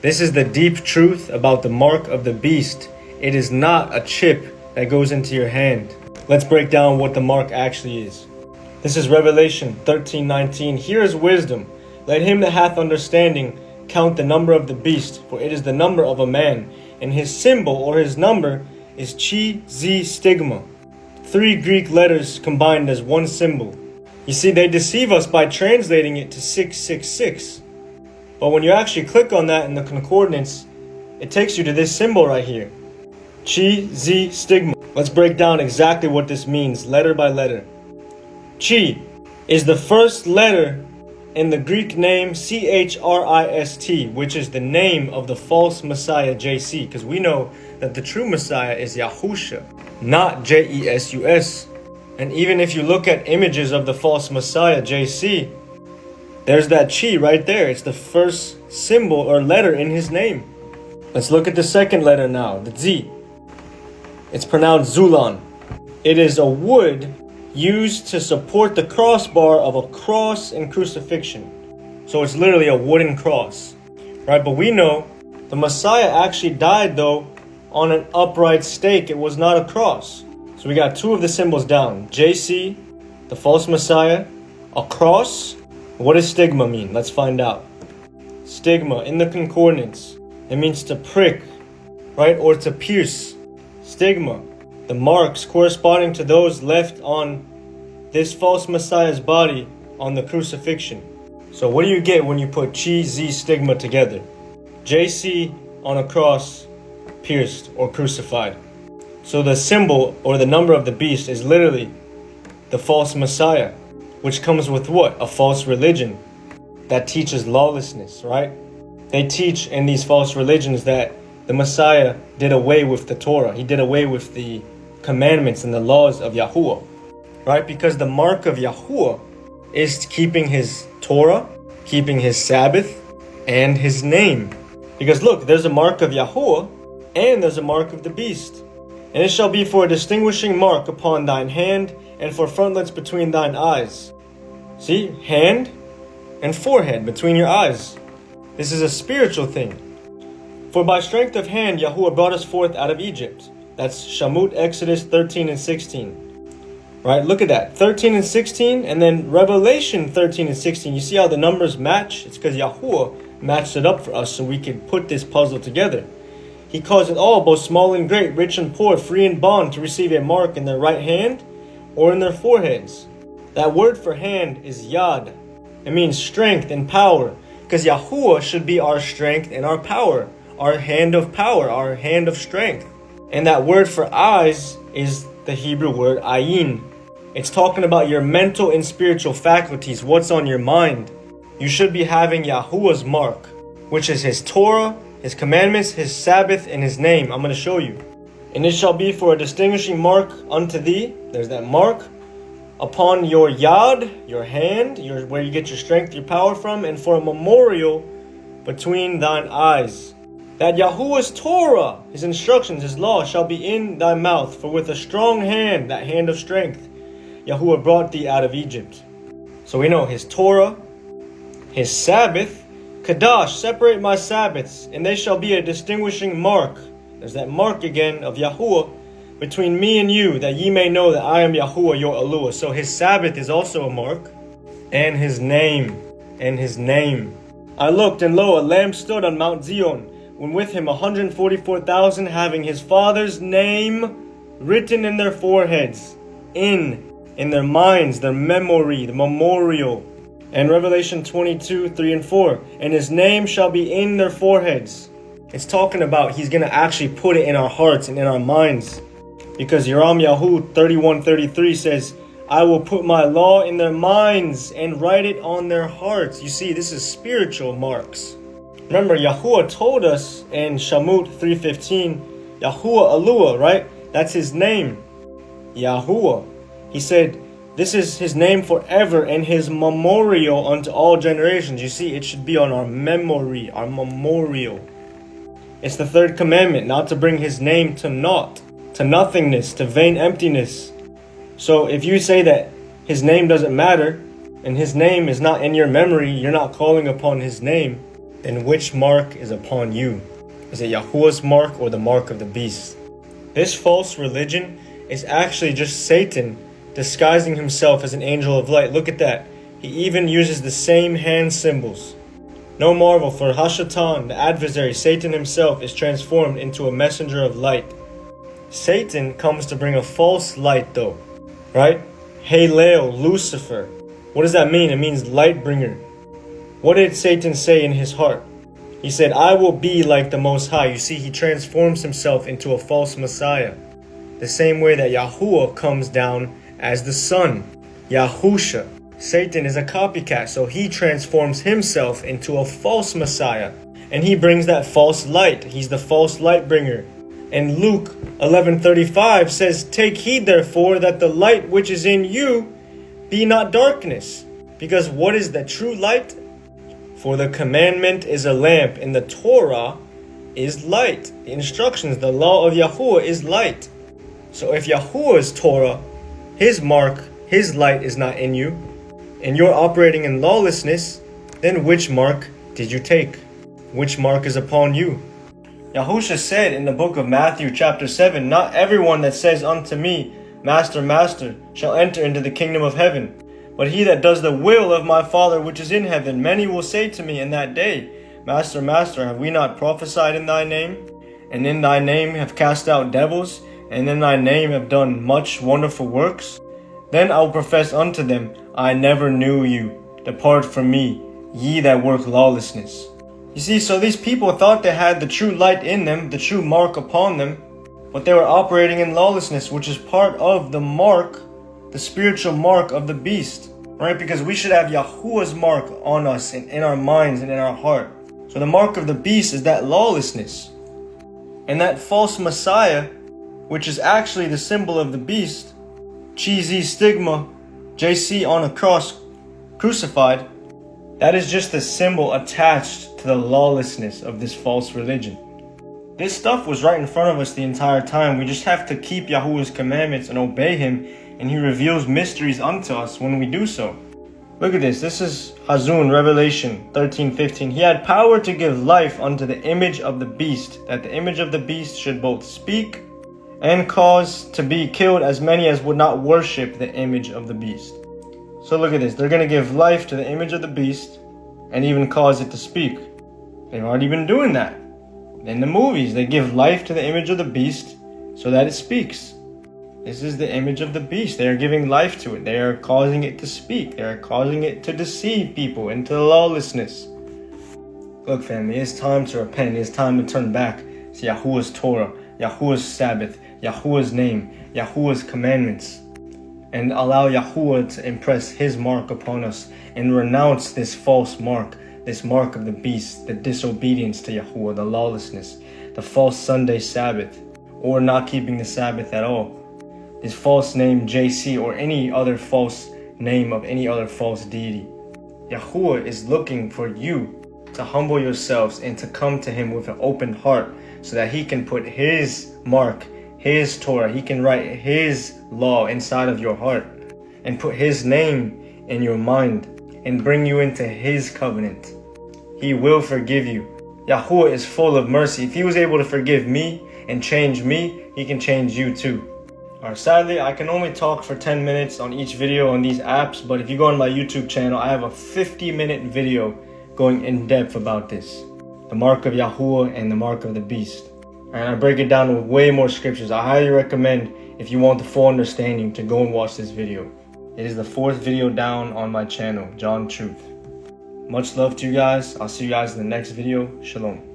This is the deep truth about the mark of the beast. It is not a chip that goes into your hand. Let's break down what the mark actually is. This is Revelation 13:19. Here is wisdom. Let him that hath understanding count the number of the beast, for it is the number of a man, and his symbol or his number is chi, z, stigma. 3 Greek letters combined as one symbol. You see, they deceive us by translating it to 666. But when you actually click on that in the concordance, it takes you to this symbol right here. Chi, Z, stigma. Let's break down exactly what this means, letter by letter. Chi is the first letter in the Greek name Christ, which is the name of the false Messiah, JC, because we know that the true Messiah is Yahusha, not Jesus. And even if you look at images of the false Messiah, JC, there's that chi right there. It's the first symbol or letter in his name. Let's look at the second letter now, the Z. It's pronounced Zulon. It is a wood used to support the crossbar of a cross and crucifixion. So it's literally a wooden cross, right? But we know the Messiah actually died though on an upright stake. It was not a cross. So we got 2 of the symbols down. JC, the false Messiah, a cross. What does stigma mean? Let's find out. Stigma in the concordance, it means to prick, right? Or to pierce. Stigma, the marks corresponding to those left on this false Messiah's body on the crucifixion. So what do you get when you put chi, z, stigma together? JC on a cross, pierced or crucified. So the symbol or the number of the beast is literally the false Messiah, which comes with what? A false religion that teaches lawlessness, right? They teach in these false religions that the Messiah did away with the Torah. He did away with the commandments and the laws of Yahuwah, right? Because the mark of Yahuwah is keeping his Torah, keeping his Sabbath, and his name. Because look, there's a mark of Yahuwah and there's a mark of the beast. And it shall be for a distinguishing mark upon thine hand and for frontlets between thine eyes. See, hand and forehead between your eyes. This is a spiritual thing. For by strength of hand Yahuwah brought us forth out of Egypt. That's Shamut, Exodus 13 and 16. Right, look at that. 13 and 16 and then Revelation 13 and 16. You see how the numbers match? It's because Yahuwah matched it up for us so we could put this puzzle together. He caused it all, both small and great, rich and poor, free and bond, to receive a mark in their right hand or in their foreheads. That word for hand is yad. It means strength and power, because Yahuwah should be our strength and our power, our hand of power, our hand of strength. And that word for eyes is the Hebrew word ayin. It's talking about your mental and spiritual faculties, what's on your mind. You should be having Yahuwah's mark, which is his Torah, his commandments, his Sabbath, and his name. I'm going to show you. And it shall be for a distinguishing mark unto thee. There's that mark. Upon your yad, your hand, where you get your strength, your power from. And for a memorial between thine eyes. That Yahuwah's Torah, his instructions, his law, shall be in thy mouth. For with a strong hand, that hand of strength, Yahuwah brought thee out of Egypt. So we know his Torah, his Sabbath, Kadash, separate my Sabbaths, and they shall be a distinguishing mark. There's that mark again of Yahuwah between me and you, that ye may know that I am Yahuwah your Eluah. So his Sabbath is also a mark, and his name, I looked, and lo, a lamb stood on Mount Zion, when with him 144,000, having his Father's name written in their foreheads, in their minds, their memory, the memorial. And Revelation 22, 3 and 4. And his name shall be in their foreheads. It's talking about he's going to actually put it in our hearts and in our minds. Because YAHUAH 31:33 says, I will put my law in their minds and write it on their hearts. You see, this is spiritual marks. Remember, Yahuwah told us in Shamut 3:15, Yahuwah Eluah, right? That's his name. Yahuwah. He said, this is his name forever and his memorial unto all generations. You see, it should be on our memory, our memorial. It's the 3rd commandment, not to bring his name to naught, to nothingness, to vain emptiness. So if you say that his name doesn't matter and his name is not in your memory, you're not calling upon his name, then which mark is upon you? Is it Yahuwah's mark or the mark of the beast? This false religion is actually just Satan disguising himself as an angel of light. Look at that. He even uses the same hand symbols. No marvel, for Hashatan, the adversary, Satan himself, is transformed into a messenger of light. Satan comes to bring a false light though, right? Halel, Lucifer. What does that mean? It means light bringer. What did Satan say in his heart? He said, I will be like the Most High. You see, he transforms himself into a false Messiah. The same way that Yahuwah comes down as the Son, Yahusha. Satan is a copycat, so he transforms himself into a false Messiah. And he brings that false light. He's the false light bringer. And Luke 11:35 says, take heed therefore that the light which is in you be not darkness. Because what is the true light? For the commandment is a lamp, and the Torah is light. The instructions, the law of Yahuwah is light. So if Yahuwah's Torah, his mark, his light is not in you, and you're operating in lawlessness, then which mark did you take? Which mark is upon you? YAHUSHA said in the book of Matthew chapter 7, not everyone that says unto me, Master, Master, shall enter into the kingdom of heaven, but he that does the will of my Father which is in heaven. Many will say to me in that day, Master, Master, have we not prophesied in thy name? And in thy name have cast out devils, and in thy name have done much wonderful works? Then I will profess unto them, I never knew you. Depart from me, ye that work lawlessness. You see, so these people thought they had the true light in them, the true mark upon them, but they were operating in lawlessness, which is part of the mark, the spiritual mark of the beast, right? Because we should have Yahuwah's mark on us and in our minds and in our heart. So the mark of the beast is that lawlessness. And that false Messiah, which is actually the symbol of the beast, cheesy stigma, JC on a cross, crucified, that is just a symbol attached to the lawlessness of this false religion. This stuff was right in front of us the entire time. We just have to keep Yahuwah's commandments and obey him, and he reveals mysteries unto us when we do so. Look at this. This is Hazun, Revelation 13:15. He had power to give life unto the image of the beast, that the image of the beast should both speak and cause to be killed as many as would not worship the image of the beast. So look at this. They're going to give life to the image of the beast and even cause it to speak. They've already been doing that. In the movies, they give life to the image of the beast so that it speaks. This is the image of the beast. They are giving life to it. They are causing it to speak. They are causing it to deceive people into lawlessness. Look, family, it's time to repent. It's time to turn back to Yahuwah's Torah, Yahuwah's Sabbath, Yahuwah's name, Yahuwah's commandments, and allow Yahuwah to impress his mark upon us and renounce this false mark, this mark of the beast, the disobedience to Yahuwah, the lawlessness, the false Sunday Sabbath, or not keeping the Sabbath at all. This false name JC or any other false name of any other false deity. Yahuwah is looking for you to humble yourselves and to come to him with an open heart so that he can put his mark, his Torah, he can write his law inside of your heart and put his name in your mind and bring you into his covenant. He will forgive you. Yahuwah is full of mercy. If he was able to forgive me and change me, he can change you too. Alright, sadly, I can only talk for 10 minutes on each video on these apps, but if you go on my YouTube channel, I have a 50-minute video going in depth about this. The mark of Yahuwah and the mark of the beast. And I break it down with way more scriptures. I highly recommend, if you want the full understanding, to go and watch this video. It is the 4th video down on my channel, John Truth. Much love to you guys. I'll see you guys in the next video. Shalom.